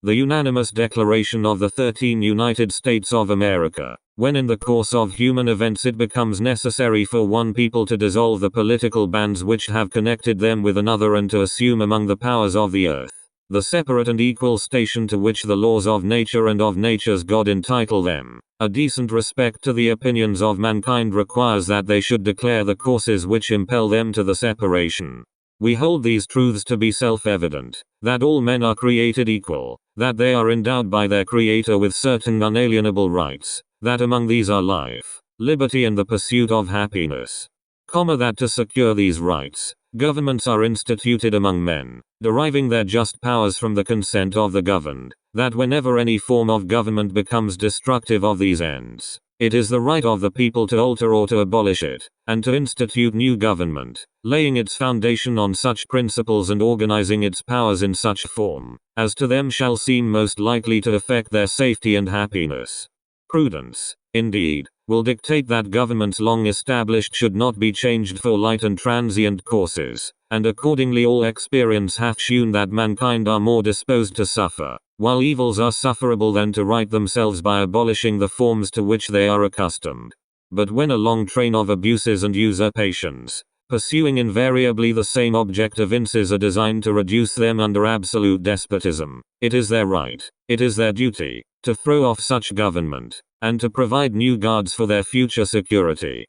The unanimous declaration of the 13 United States of America, when in the course of human events it becomes necessary for one people to dissolve the political bands which have connected them with another and to assume among the powers of the earth the separate and equal station to which the laws of nature and of nature's God entitle them. A decent respect to the opinions of mankind requires that they should declare the causes which impel them to the separation. We hold these truths to be self-evident, that all men are created equal, that they are endowed by their Creator with certain unalienable rights, that among these are life, liberty and the pursuit of happiness. That to secure these rights, governments are instituted among men, deriving their just powers from the consent of the governed, that whenever any form of government becomes destructive of these ends, it is the right of the people to alter or to abolish it, and to institute new government, laying its foundation on such principles and organizing its powers in such form, as to them shall seem most likely to affect their safety and happiness. Prudence, indeed, will dictate that governments long established should not be changed for light and transient causes, and accordingly all experience hath shewn that mankind are more disposed to suffer, while evils are sufferable than to right themselves by abolishing the forms to which they are accustomed. But when a long train of abuses and usurpations, pursuing invariably the same object evinces a design to reduce them under absolute despotism, it is their right, it is their duty, to throw off such government, and to provide new guards for their future security.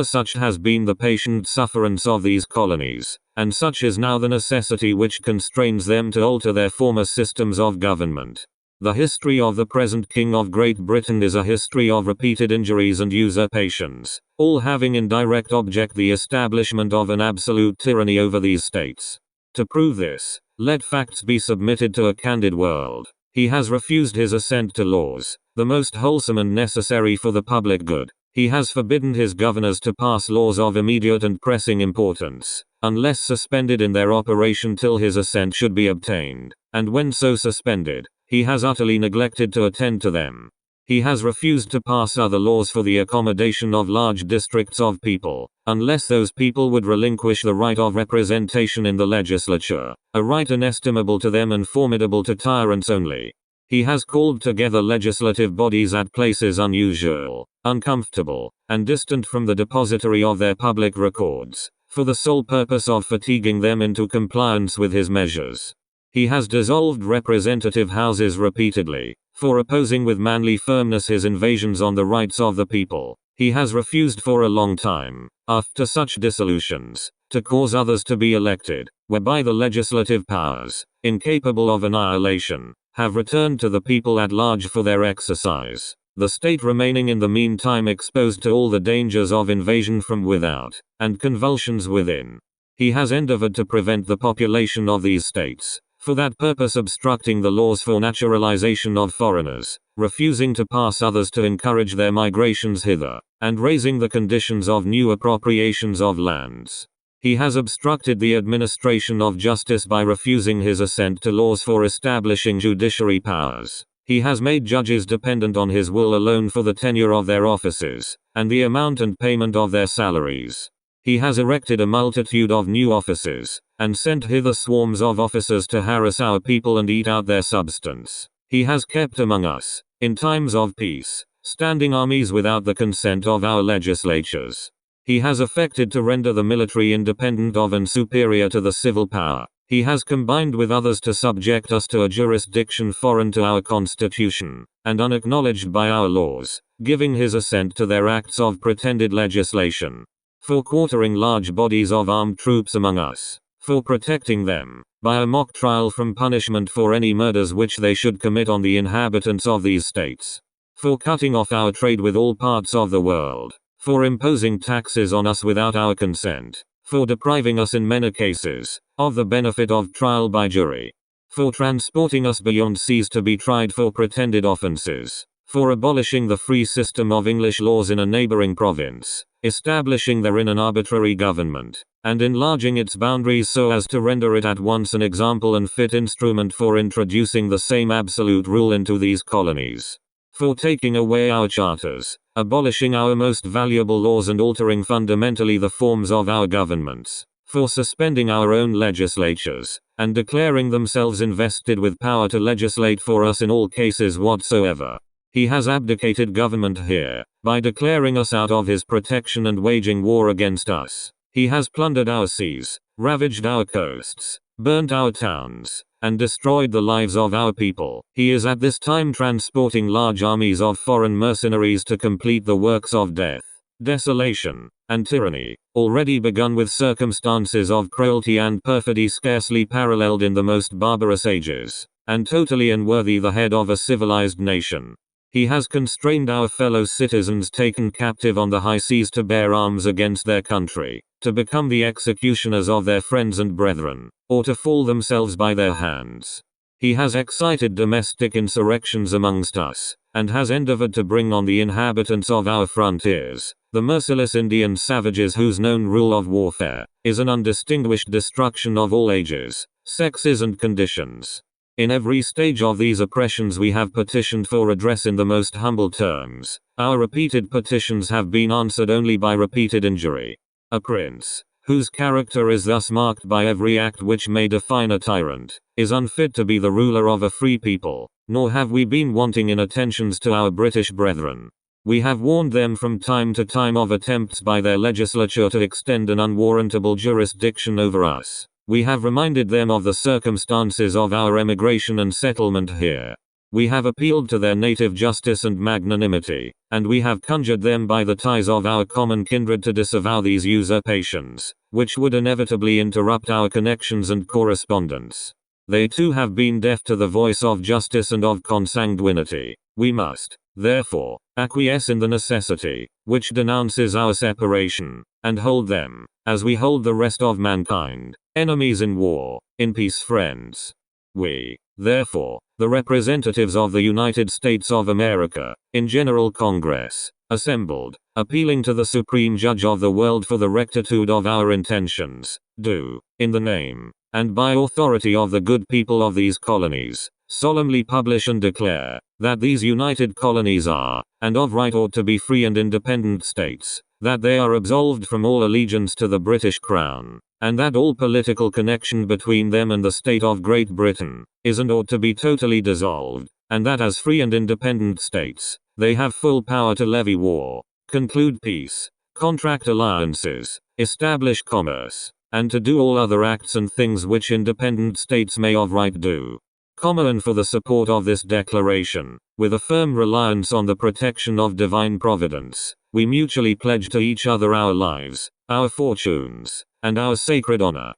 Such has been the patient sufferance of these colonies, and such is now the necessity which constrains them to alter their former systems of government. The history of the present King of Great Britain is a history of repeated injuries and usurpations, all having in direct object the establishment of an absolute tyranny over these states. To prove this, let facts be submitted to a candid world. He has refused his assent to laws, the most wholesome and necessary for the public good. He has forbidden his governors to pass laws of immediate and pressing importance, unless suspended in their operation till his assent should be obtained, and when so suspended, he has utterly neglected to attend to them. He has refused to pass other laws for the accommodation of large districts of people, unless those people would relinquish the right of representation in the legislature, a right inestimable to them and formidable to tyrants only. He has called together legislative bodies at places unusual, uncomfortable, and distant from the depository of their public records, for the sole purpose of fatiguing them into compliance with his measures. He has dissolved representative houses repeatedly, for opposing with manly firmness his invasions on the rights of the people. He has refused for a long time, after such dissolutions, to cause others to be elected, whereby the legislative powers, incapable of annihilation, have returned to the people at large for their exercise, the state remaining in the meantime exposed to all the dangers of invasion from without, and convulsions within. He has endeavored to prevent the population of these states, for that purpose obstructing the laws for naturalization of foreigners, refusing to pass others to encourage their migrations hither, and raising the conditions of new appropriations of lands. He has obstructed the administration of justice by refusing his assent to laws for establishing judiciary powers. He has made judges dependent on his will alone for the tenure of their offices, and the amount and payment of their salaries. He has erected a multitude of new offices, and sent hither swarms of officers to harass our people and eat out their substance. He has kept among us, in times of peace, standing armies without the consent of our legislatures. He has affected to render the military independent of and superior to the civil power. He has combined with others to subject us to a jurisdiction foreign to our constitution, and unacknowledged by our laws, giving his assent to their acts of pretended legislation. For quartering large bodies of armed troops among us, for protecting them, by a mock trial from punishment for any murders which they should commit on the inhabitants of these states, for cutting off our trade with all parts of the world, for imposing taxes on us without our consent, for depriving us in many cases, of the benefit of trial by jury, for transporting us beyond seas to be tried for pretended offenses, for abolishing the free system of English laws in a neighboring province, establishing therein an arbitrary government, and enlarging its boundaries so as to render it at once an example and fit instrument for introducing the same absolute rule into these colonies, for taking away our charters, abolishing our most valuable laws and altering fundamentally the forms of our governments, for suspending our own legislatures, and declaring themselves invested with power to legislate for us in all cases whatsoever. He has abdicated government here, by declaring us out of his protection and waging war against us. He has plundered our seas, ravaged our coasts, burnt our towns, and destroyed the lives of our people. He is at this time transporting large armies of foreign mercenaries to complete the works of death, desolation, and tyranny, already begun with circumstances of cruelty and perfidy scarcely paralleled in the most barbarous ages, and totally unworthy the head of a civilized nation. He has constrained our fellow citizens taken captive on the high seas to bear arms against their country, to become the executioners of their friends and brethren, or to fall themselves by their hands. He has excited domestic insurrections amongst us, and has endeavored to bring on the inhabitants of our frontiers, the merciless Indian savages whose known rule of warfare is an undistinguished destruction of all ages, sexes and conditions. In every stage of these oppressions we have petitioned for redress in the most humble terms. Our repeated petitions have been answered only by repeated injury. A prince, whose character is thus marked by every act which may define a tyrant, is unfit to be the ruler of a free people, nor have we been wanting in attentions to our British brethren. We have warned them from time to time of attempts by their legislature to extend an unwarrantable jurisdiction over us. We have reminded them of the circumstances of our emigration and settlement here. We have appealed to their native justice and magnanimity, and we have conjured them by the ties of our common kindred to disavow these usurpations, which would inevitably interrupt our connections and correspondence. They too have been deaf to the voice of justice and of consanguinity. We must, therefore, acquiesce in the necessity, which denounces our separation, and hold them, as we hold the rest of mankind, enemies in war, in peace friends. We, therefore, the representatives of the United States of America, in General Congress, assembled, appealing to the Supreme Judge of the world for the rectitude of our intentions, do, in the name, and by authority of the good people of these colonies, solemnly publish and declare, that these united colonies are, and of right ought to be free and independent states, that they are absolved from all allegiance to the British Crown, and that all political connection between them and the state of Great Britain, is and ought to be totally dissolved, and that as free and independent states, they have full power to levy war, conclude peace, contract alliances, establish commerce, and to do all other acts and things which independent states may of right do. And for the support of this declaration, with a firm reliance on the protection of divine providence, we mutually pledge to each other our lives, our fortunes, and our sacred honor.